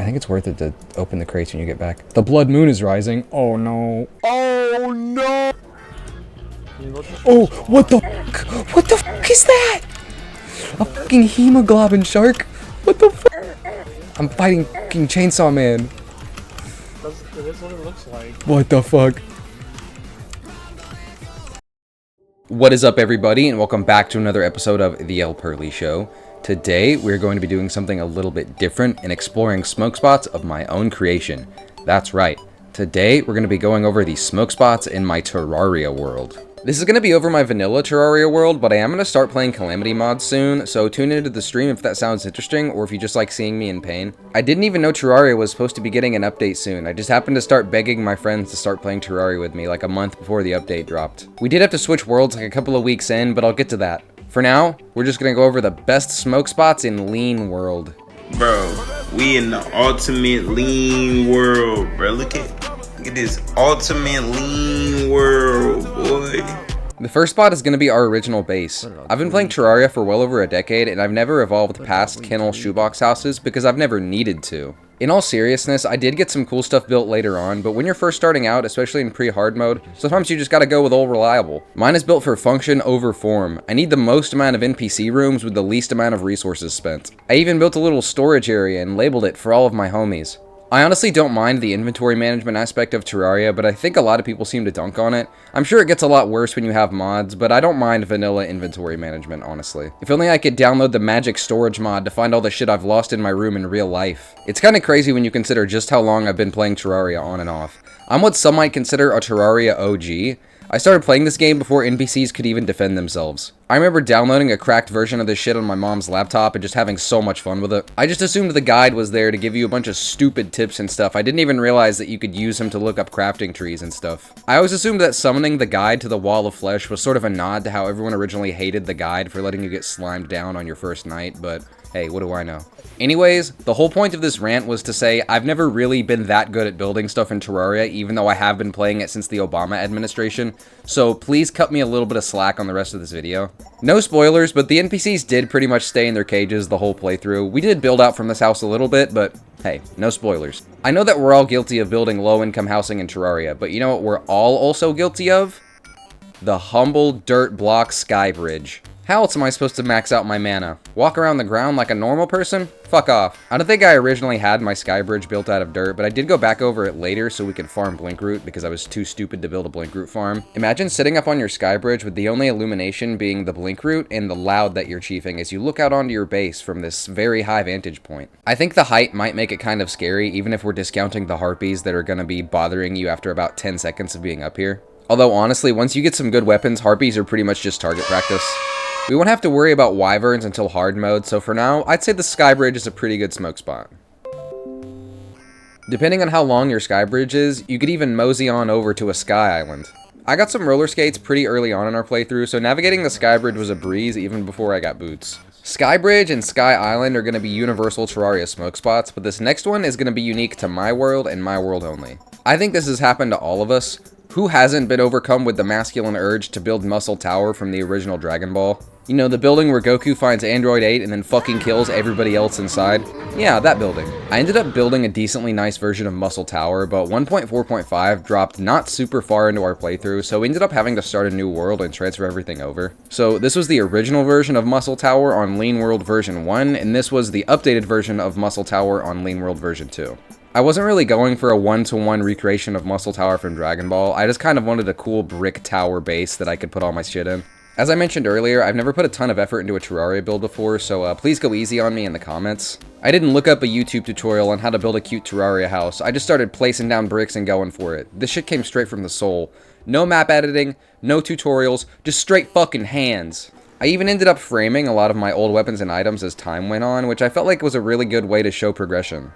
I think it's worth it to open the crates when you get back. The blood moon is rising. Oh no. Oh no! Oh, what the fuck? What the fuck is that? A fucking hemoglobin shark? What the fuck? I'm fighting fucking Chainsaw Man. That's what it looks like. What the fuck? What is up, everybody, and welcome back to another episode of the Lpearly Show. Today, we're going to be doing something a little bit different and exploring smoke spots of my own creation. That's right. Today, we're going to be going over the smoke spots in my Terraria world. This is going to be over my Vanilla Terraria world, but I am going to start playing Calamity Mod soon, so tune into the stream if that sounds interesting, or if you just like seeing me in pain. I didn't even know Terraria was supposed to be getting an update soon. I just happened to start begging my friends to start playing Terraria with me like a month before the update dropped. We did have to switch worlds like a couple of weeks in, but I'll get to that. For now, we're just going to go over the best smoke spots in Lean World. Bro, we in the ultimate lean world, bro. Look at this ultimate lean world, boy. The first spot is going to be our original base. I've been playing Terraria for well over a decade, and I've never evolved past kennel shoebox houses because I've never needed to. In all seriousness, I did get some cool stuff built later on, but when you're first starting out, especially in pre-hard mode, sometimes you just gotta go with old reliable. Mine is built for function over form. I need the most amount of NPC rooms with the least amount of resources spent. I even built a little storage area and labeled it for all of my homies. I honestly don't mind the inventory management aspect of Terraria, but I think a lot of people seem to dunk on it. I'm sure it gets a lot worse when you have mods, but I don't mind vanilla inventory management, honestly. If only I could download the magic storage mod to find all the shit I've lost in my room in real life. It's kinda crazy when you consider just how long I've been playing Terraria on and off. I'm what some might consider a Terraria OG. I started playing this game before NPCs could even defend themselves. I remember downloading a cracked version of this shit on my mom's laptop and just having so much fun with it. I just assumed the guide was there to give you a bunch of stupid tips and stuff. I didn't even realize that you could use them to look up crafting trees and stuff. I always assumed that summoning the guide to the wall of flesh was sort of a nod to how everyone originally hated the guide for letting you get slimed down on your first night, but hey, what do I know? Anyways, the whole point of this rant was to say I've never really been that good at building stuff in Terraria, even though I have been playing it since the Obama administration, so please cut me a little bit of slack on the rest of this video. No spoilers, but the NPCs did pretty much stay in their cages the whole playthrough. We did build out from this house a little bit, but hey, no spoilers. I know that we're all guilty of building low-income housing in Terraria, but you know what we're all also guilty of? The humble dirt block sky bridge. How else am I supposed to max out my mana? Walk around the ground like a normal person? Fuck off. I don't think I originally had my sky bridge built out of dirt, but I did go back over it later so we could farm blinkroot because I was too stupid to build a blinkroot farm. Imagine sitting up on your sky bridge with the only illumination being the blinkroot and the loud that you're chiefing as you look out onto your base from this very high vantage point. I think the height might make it kind of scary, even if we're discounting the harpies that are gonna be bothering you after about 10 seconds of being up here. Although honestly, once you get some good weapons, harpies are pretty much just target practice. We won't have to worry about wyverns until hard mode, so for now, I'd say the sky bridge is a pretty good smoke spot. Depending on how long your sky bridge is, you could even mosey on over to a sky island. I got some roller skates pretty early on in our playthrough, so navigating the sky bridge was a breeze even before I got boots. Sky bridge and sky island are going to be universal Terraria smoke spots, but this next one is going to be unique to my world and my world only. I think this has happened to all of us. Who hasn't been overcome with the masculine urge to build Muscle Tower from the original Dragon Ball? You know, the building where Goku finds Android 8 and then fucking kills everybody else inside? Yeah, that building. I ended up building a decently nice version of Muscle Tower, but 1.4.5 dropped not super far into our playthrough, so we ended up having to start a new world and transfer everything over. So this was the original version of Muscle Tower on Lean World version 1, and this was the updated version of Muscle Tower on Lean World version 2. I wasn't really going for a one-to-one recreation of Muscle Tower from Dragon Ball. I just kind of wanted a cool brick tower base that I could put all my shit in. As I mentioned earlier, I've never put a ton of effort into a Terraria build before, so please go easy on me in the comments. I didn't look up a YouTube tutorial on how to build a cute Terraria house. I just started placing down bricks and going for it. This shit came straight from the soul. No map editing, no tutorials, just straight fucking hands. I even ended up framing a lot of my old weapons and items as time went on, which I felt like was a really good way to show progression.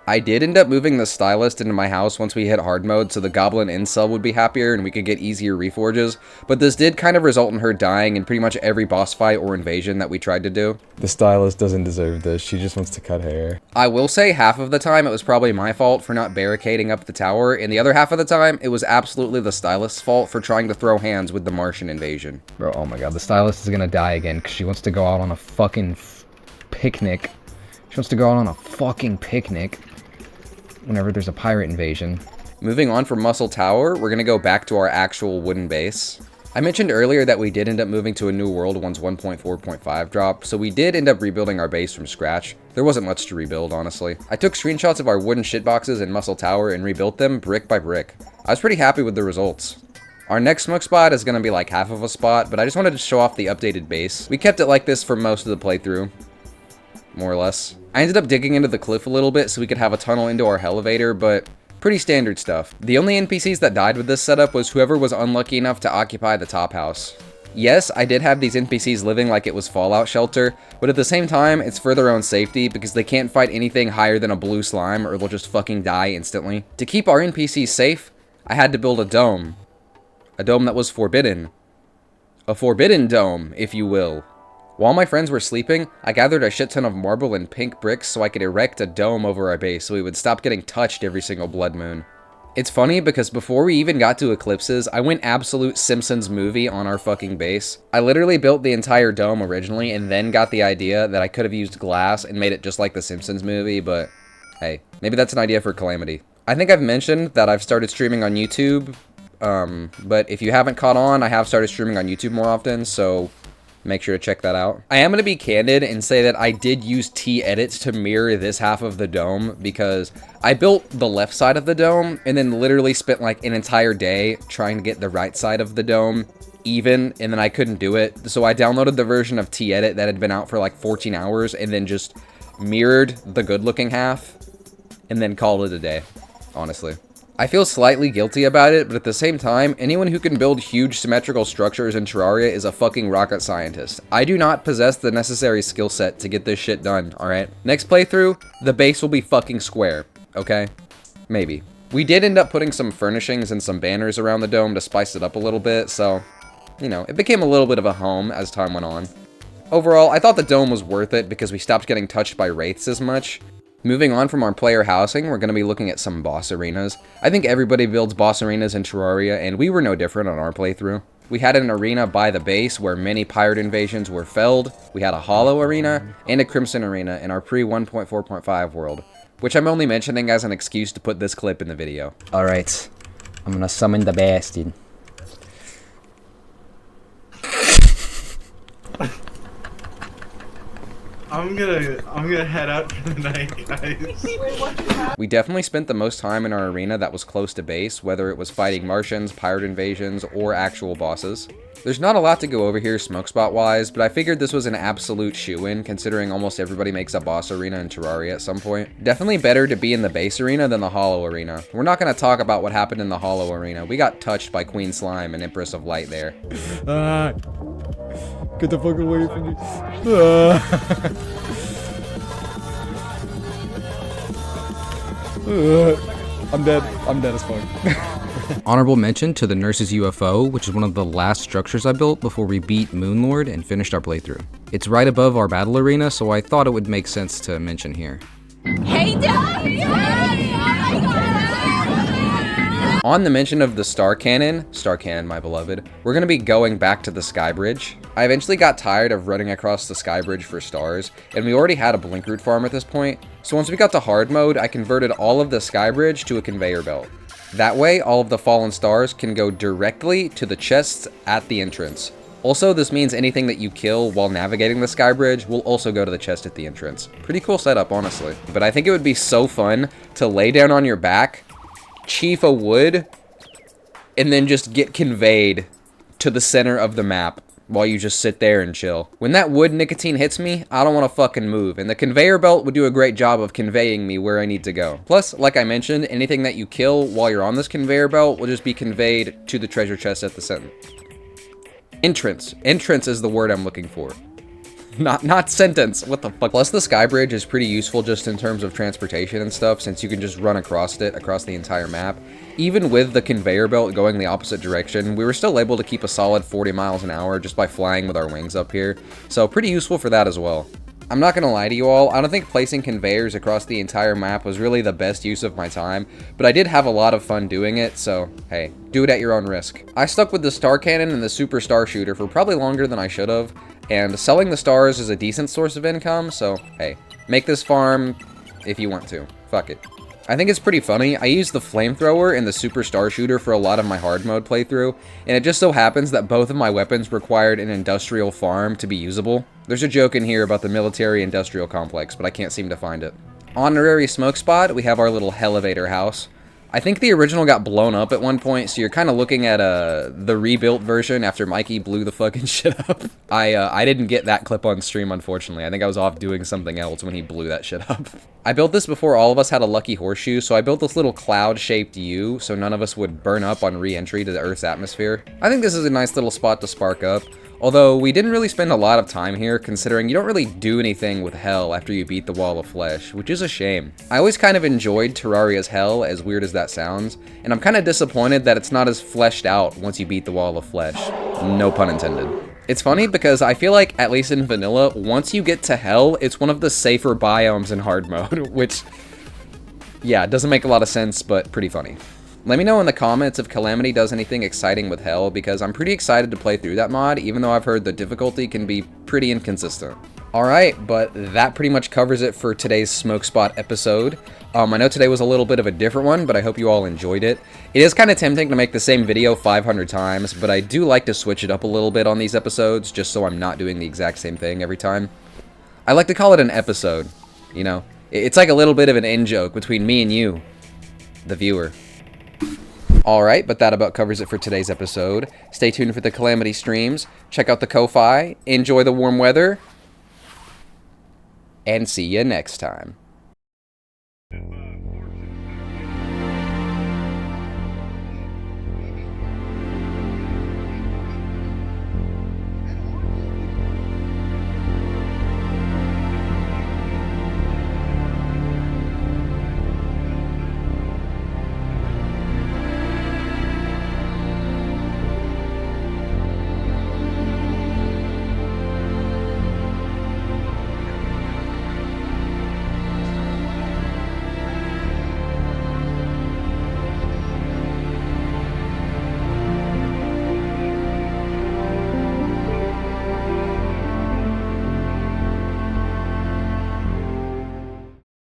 I did end up moving the stylist into my house once we hit hard mode so the goblin incel would be happier and we could get easier reforges, but this did kind of result in her dying in pretty much every boss fight or invasion that we tried to do. The stylist doesn't deserve this, she just wants to cut hair. I will say half of the time it was probably my fault for not barricading up the tower, and the other half of the time it was absolutely the stylist's fault for trying to throw hands with the Martian invasion. Bro, oh my god, the stylist is gonna die again because she wants to go out on a fucking picnic She wants to go out on a fucking picnic whenever there's a pirate invasion. Moving on from Muscle Tower, we're gonna go back to our actual wooden base. I mentioned earlier that we did end up moving to a new world once 1.4.5 dropped, so we did end up rebuilding our base from scratch. There wasn't much to rebuild, honestly. I took screenshots of our wooden shitboxes in Muscle Tower and rebuilt them brick by brick. I was pretty happy with the results. Our next smoke spot is gonna be like half of a spot, but I just wanted to show off the updated base. We kept it like this for most of the playthrough, more or less. I ended up digging into the cliff a little bit so we could have a tunnel into our elevator, but pretty standard stuff. The only NPCs that died with this setup was whoever was unlucky enough to occupy the top house. Yes, I did have these NPCs living like it was Fallout Shelter, but at the same time, it's for their own safety because they can't fight anything higher than a blue slime or they'll just fucking die instantly. To keep our NPCs safe, I had to build a dome. A dome that was forbidden. A forbidden dome, if you will. While my friends were sleeping, I gathered a shit ton of marble and pink bricks so I could erect a dome over our base so we would stop getting touched every single blood moon. It's funny because before we even got to eclipses, I went absolute Simpsons movie on our fucking base. I literally built the entire dome originally and then got the idea that I could have used glass and made it just like the Simpsons movie, but hey, maybe that's an idea for Calamity. I think I've mentioned that I've started streaming on YouTube, but if you haven't caught on, I have started streaming on YouTube more often, so make sure to check that out. I am going to be candid and say that I did use T-edits to mirror this half of the dome because I built the left side of the dome and then literally spent like an entire day trying to get the right side of the dome even, and then I couldn't do it. So I downloaded the version of T-edit that had been out for like 14 hours and then just mirrored the good looking half and then called it a day, honestly. I feel slightly guilty about it, but at the same time, anyone who can build huge symmetrical structures in Terraria is a fucking rocket scientist. I do not possess the necessary skill set to get this shit done, alright? Next playthrough, the base will be fucking square, okay? Maybe. We did end up putting some furnishings and some banners around the dome to spice it up a little bit, so, you know, it became a little bit of a home as time went on. Overall, I thought the dome was worth it because we stopped getting touched by wraiths as much. Moving on from our player housing, we're going to be looking at some boss arenas. I think everybody builds boss arenas in Terraria, and we were no different on our playthrough. We had an arena by the base where many pirate invasions were felled. We had a hollow arena and a crimson arena in our pre-1.4.5 world, which I'm only mentioning as an excuse to put this clip in the video. Alright, I'm going to summon the bastard. I'm gonna head out for the night, guys. We definitely spent the most time in our arena that was close to base, whether it was fighting Martians, pirate invasions, or actual bosses. There's not a lot to go over here smoke spot wise, but I figured this was an absolute shoo-in considering almost everybody makes a boss arena in Terraria at some point. Definitely better to be in the base arena than the hollow arena. We're not going to talk about what happened in the hollow arena. We got touched by Queen Slime and Empress of Light there. Get the fuck away from me. I'm dead. I'm dead as fuck. Honorable mention to the Nurse's UFO, which is one of the last structures I built before we beat Moonlord and finished our playthrough. It's right above our battle arena, so I thought it would make sense to mention here. Hey, Dad! On the mention of the Star Cannon, my beloved, we're going to be going back to the Sky Bridge. I eventually got tired of running across the Sky Bridge for stars, and we already had a blink root farm at this point, so once we got to hard mode, I converted all of the Sky Bridge to a conveyor belt. That way, all of the fallen stars can go directly to the chests at the entrance. Also, this means anything that you kill while navigating the Sky Bridge will also go to the chest at the entrance. Pretty cool setup, honestly. But I think it would be so fun to lay down on your back, chief a wood, and then just get conveyed to the center of the map while you just sit there and chill. When that wood nicotine hits me, I don't want to fucking move, and the conveyor belt would do a great job of conveying me where I need to go. Plus, like I mentioned, anything that you kill while you're on this conveyor belt will just be conveyed to the treasure chest at the center. Entrance. Entrance is the word I'm looking for. Not sentence. What the fuck? Plus, the Sky Bridge is pretty useful just in terms of transportation and stuff, since you can just run across it, across the entire map. Even with the conveyor belt going the opposite direction, we were still able to keep a solid 40 miles an hour just by flying with our wings up here. So pretty useful for that as well. I'm not gonna lie to you all, I don't think placing conveyors across the entire map was really the best use of my time, but I did have a lot of fun doing it, so hey, do it at your own risk. I stuck with the Star Cannon and the Super Star Shooter for probably longer than I should have, and selling the stars is a decent source of income, so hey, Make this farm if you want to. Fuck it. I think it's pretty funny. I use the flamethrower and the super star shooter for a lot of my hard mode playthrough, and it just so happens that both of my weapons required an industrial farm to be usable. There's a joke in here about the military industrial complex, but I can't seem to find it. Honorary smoke spot, we have our little elevator house. I think the original got blown up at one point, so you're kind of looking at the rebuilt version after Mikey blew the fucking shit up. I didn't get that clip on stream, unfortunately. I think I was off doing something else when he blew that shit up. I built this before all of us had a lucky horseshoe, so I built this little cloud-shaped U so none of us would burn up on re-entry to the Earth's atmosphere. I think this is a nice little spot to spark up. Although, we didn't really spend a lot of time here, considering you don't really do anything with hell after you beat the wall of flesh, which is a shame. I always kind of enjoyed Terraria's hell, as weird as that sounds, and I'm kind of disappointed that it's not as fleshed out once you beat the wall of flesh. No pun intended. It's funny because I feel like, at least in vanilla, once you get to hell, it's one of the safer biomes in hard mode, which, yeah, doesn't make a lot of sense, but pretty funny. Let me know in the comments if Calamity does anything exciting with hell, because I'm pretty excited to play through that mod, even though I've heard the difficulty can be pretty inconsistent. Alright, but that pretty much covers it for today's Smoke Spot episode. I know today was a little bit of a different one, but I hope you all enjoyed it. It is kind of tempting to make the same video 500 times, but I do like to switch it up a little bit on these episodes, just so I'm not doing the exact same thing every time. I like to call it an episode, you know? It's like a little bit of an in-joke between me and you, the viewer. Alright, but that about covers it for today's episode. Stay tuned for the Calamity streams, check out the Ko-Fi, enjoy the warm weather, and see you next time.